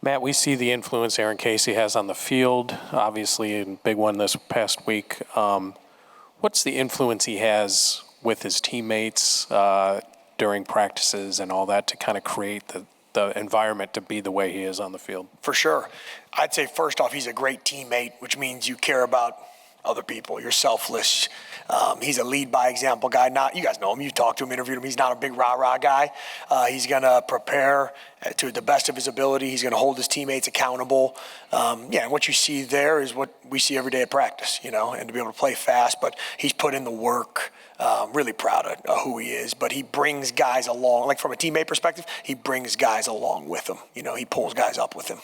Matt, we see the influence Aaron Casey has on the field, obviously a big one this past week. What's the influence he has with his teammates during practices and all that to kind of create the environment to be the way he is on the field? For sure. I'd say first off, he's a great teammate, which means you care about other people. You're selfless. He's a lead by example guy. You guys know him. You talked to him, interviewed him. He's not a big rah-rah guy. He's going to prepare to the best of his ability. He's going to hold his teammates accountable. And what you see there is what we see every day at practice, and to be able to play fast. But he's put in the work. Really proud of who he is. But he brings guys along. Like from a teammate perspective, he brings guys along with him. He pulls guys up with him.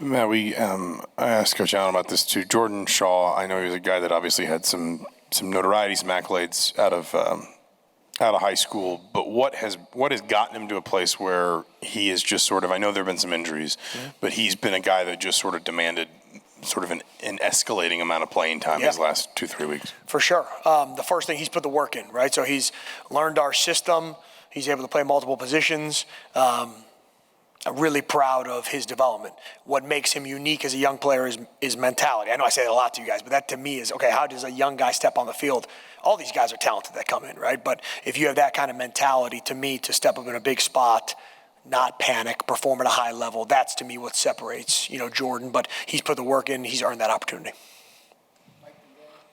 Matt, I asked Coach Allen about this too. Jordan Shaw, I know he was a guy that obviously had some notoriety, some accolades out of high school. But what has gotten him to a place where he is just sort of? I know there have been some injuries, but he's been a guy that just sort of demanded sort of an escalating amount of playing time these last 2-3 weeks. For sure. The first thing, he's put the work in, right? So he's learned our system. He's able to play multiple positions. I'm really proud of his development. What makes him unique as a young player is mentality. I know I say that a lot to you guys, but that to me is, okay, how does a young guy step on the field? All these guys are talented that come in, right? But if you have that kind of mentality, to me, to step up in a big spot, not panic, perform at a high level, that's to me what separates, Jordan. But he's put the work in, he's earned that opportunity.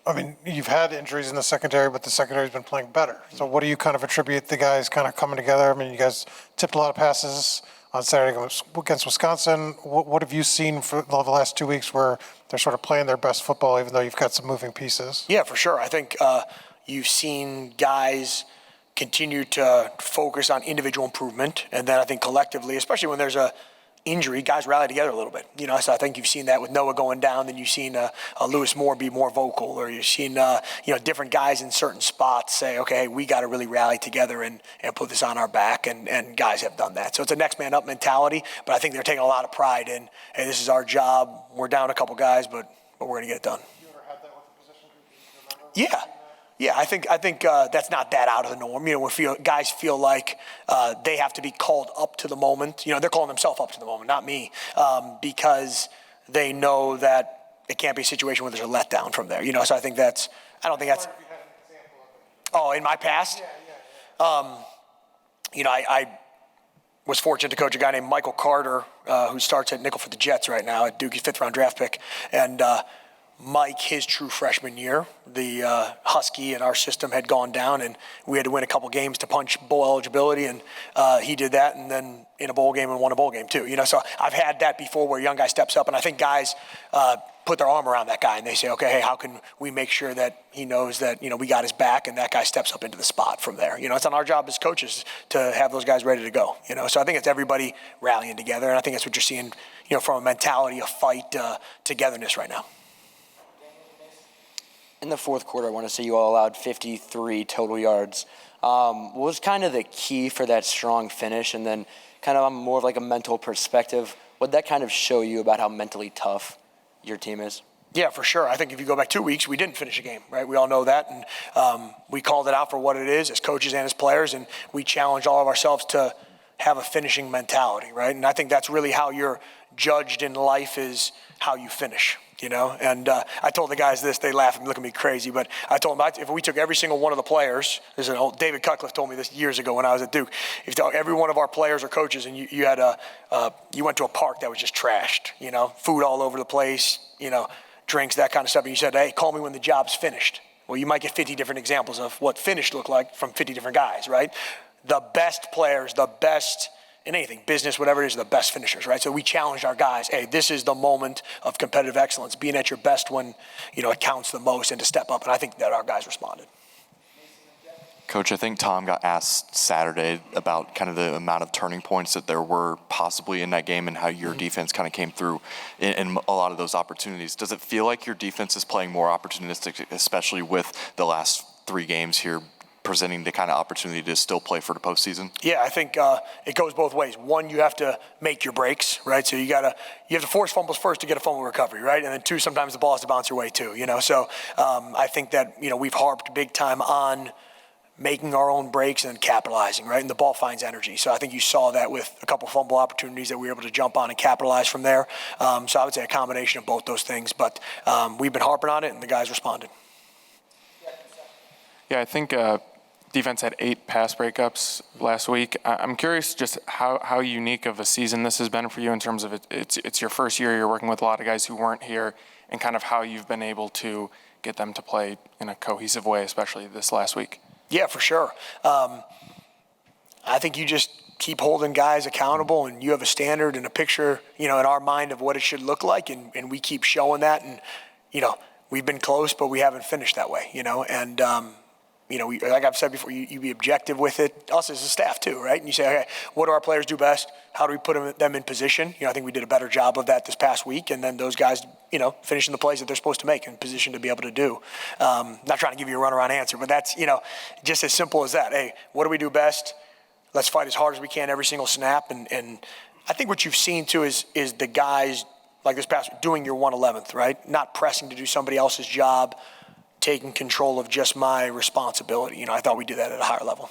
I mean, you've had injuries in the secondary, but the secondary's been playing better. So what do you kind of attribute the guys kind of coming together? I mean, you guys tipped a lot of passes on Saturday against Wisconsin. What have you seen for the last 2 weeks where they're sort of playing their best football, even though you've got some moving pieces? Yeah, for sure. I think you've seen guys continue to focus on individual improvement. And then I think collectively, especially when there's a injury, guys rally together a little bit. So I think you've seen that with Noah going down, then you've seen Lewis Moore be more vocal, or you've seen different guys in certain spots say, okay, hey, we got to really rally together and put this on our back, and guys have done that. So it's a next man up mentality, but I think they're taking a lot of pride in, hey, this is our job. We're down a couple guys, but we're going to get it done. You ever had that with the position group? Yeah, I think that's not that out of the norm. When guys feel like they have to be called up to the moment. They're calling themselves up to the moment, not me, because they know that it can't be a situation where there's a letdown from there. So I think that's. I don't think that's. Oh, in my past. Yeah. I was fortunate to coach a guy named Michael Carter, who starts at nickel for the Jets right now at Duke. He's 5th round draft pick, and. Mike, his true freshman year, the Husky in our system had gone down, and we had to win a couple games to punch bowl eligibility, and he did that, and then in a bowl game and won a bowl game too. So I've had that before where a young guy steps up, and I think guys put their arm around that guy, and they say, okay, hey, how can we make sure that he knows that, we got his back, and that guy steps up into the spot from there. It's on our job as coaches to have those guys ready to go. So I think it's everybody rallying together, and I think that's what you're seeing, from a mentality, a fight, togetherness right now. In the fourth quarter, I want to say you all allowed 53 total yards. What was kind of the key for that strong finish? And then kind of on more of like a mental perspective, what that kind of show you about how mentally tough your team is? Yeah, for sure. I think if you go back 2 weeks, we didn't finish a game, right? We all know that. And we called it out for what it is as coaches and as players. And we challenged all of ourselves to have a finishing mentality, right? And I think that's really how you're judged in life, is how you finish. And I told the guys this, they laugh and look at me crazy, but I told them if we took every single one of the players, there's an old David Cutcliffe told me this years ago when I was at Duke, if you took every one of our players or coaches and you went to a park that was just trashed, food all over the place, drinks, that kind of stuff, and you said, hey, call me when the job's finished. Well, you might get 50 different examples of what finished looked like from 50 different guys, right? The best players, the best in anything, business, whatever it is, the best finishers, right? So we challenged our guys, hey, this is the moment of competitive excellence, being at your best when, it counts the most, and to step up. And I think that our guys responded. Coach, I think Tom got asked Saturday about kind of the amount of turning points that there were possibly in that game and how your defense kind of came through in a lot of those opportunities. Does it feel like your defense is playing more opportunistic, especially with the last 3 games here, presenting the kind of opportunity to still play for the postseason? Yeah, I think it goes both ways. One, you have to make your breaks, right? So you have to force fumbles first to get a fumble recovery, right? And then 2, sometimes the ball has to bounce your way too, So I think that, we've harped big time on making our own breaks and capitalizing, right? And the ball finds energy. So I think you saw that with a couple fumble opportunities that we were able to jump on and capitalize from there. So I would say a combination of both those things. But we've been harping on it, and the guys responded. Yeah, I think defense had 8 pass breakups last week. I'm curious just how unique of a season this has been for you in terms of it's your first year. You're working with a lot of guys who weren't here, and kind of how you've been able to get them to play in a cohesive way, especially this last week. Yeah, for sure. I think you just keep holding guys accountable, and you have a standard and a picture, in our mind of what it should look like, and we keep showing that. And, we've been close, but we haven't finished that way, and, like I've said before, you be objective with it, us as a staff too, right? And you say, okay, what do our players do best? How do we put them in position? I think we did a better job of that this past week, and then those guys, finishing the plays that they're supposed to make in position to be able to do. Not trying to give you a runaround answer, but that's, just as simple as that. Hey, what do we do best? Let's fight as hard as we can every single snap. And I think what you've seen too is the guys like this past week doing your 111th, right? Not pressing to do somebody else's job, taking control of just my responsibility. I thought we did that at a higher level.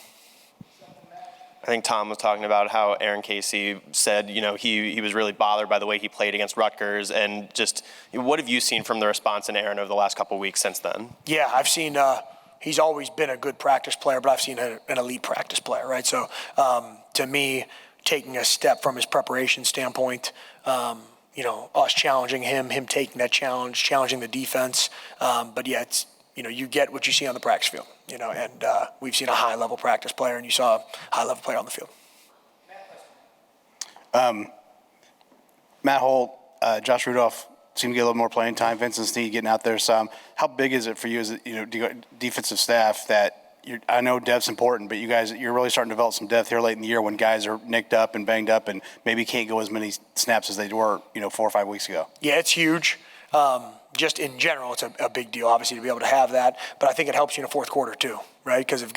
I think Tom was talking about how Aaron Casey said, he was really bothered by the way he played against Rutgers, and just what have you seen from the response in Aaron over the last couple of weeks since then? Yeah, I've seen he's always been a good practice player, but I've seen an elite practice player, right? So to me, taking a step from his preparation standpoint, us challenging him taking that challenge, challenging the defense. But yeah, it's, you get what you see on the practice field, and we've seen a high-level practice player, and you saw a high-level player on the field. Matt Holt, Josh Rudolph seem to get a little more playing time. Vincent Snead getting out there some. How big is it for you as defensive staff that I know depth's important, but you're really starting to develop some depth here late in the year when guys are nicked up and banged up and maybe can't go as many snaps as they were 4 or 5 weeks ago? Yeah, it's huge. Just in general, it's a big deal, obviously, to be able to have that. But I think it helps you in the fourth quarter, too, right? Because if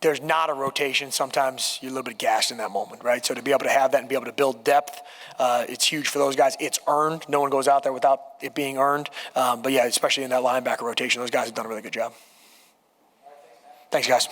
there's not a rotation, sometimes you're a little bit gassed in that moment, right? So to be able to have that and be able to build depth, it's huge for those guys. It's earned. No one goes out there without it being earned. But, yeah, especially in that linebacker rotation, those guys have done a really good job. Thanks, guys.